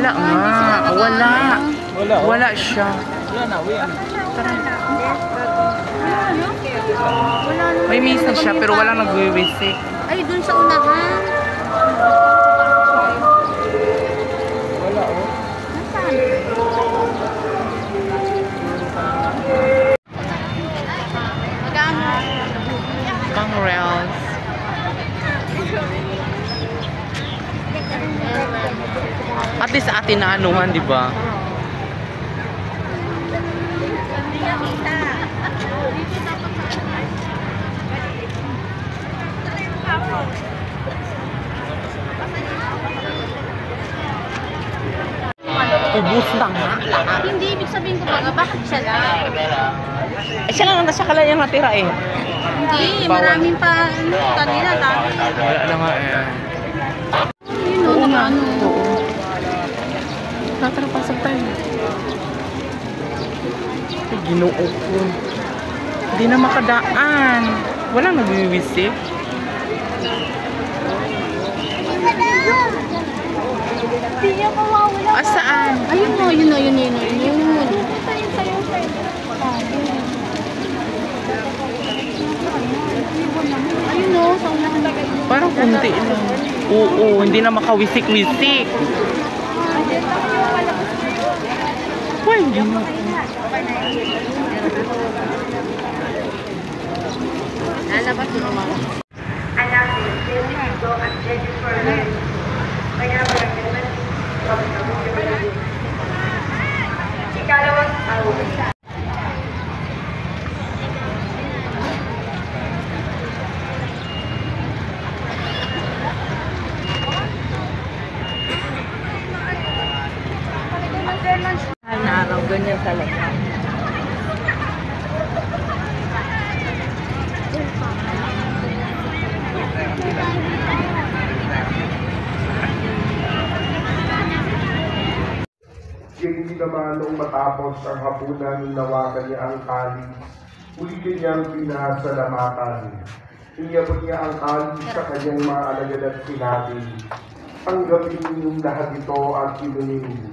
Wala nga. Wala. Wala siya. Wala na, uwi. May misa siya pero wala nagwiwisik. Ay, dun sa unahan. Wala, oh. Pang rails. At least atin na anuhan, di ba? Ubus na nga. Hindi, ibig sabihin ko ba, bakit siya lang? Eh, siya lang nasa kala yung natira eh. Hindi, maraming pa, kanina, dami. Wala na nga eh. Yun o, ano. Tara, pasok tayo. Ay, ginoo ko. Hindi na makadaan. Walang nagwiwisik. Hindi niya mawawala. Saan? Ayun o, yun o, yun. Ayun o, sa unahan na kayo. Parang kunti lang. Oo, hindi na makawisik-wisik. Uy, ginoo. Lalabas mo naman. Anak ni Benito at Jennifer. Kaya naman, ikalawang tao. Na araw, ganyan talaga. Hindi naman noong matapos ang hapunan, nawagan niya ang kalis. Ulitin niyang pinasalamatan. Iyabot niya ang kalis sa kanyang mga alagad at sinabi, tanggapin ninyong lahat ito at inumin.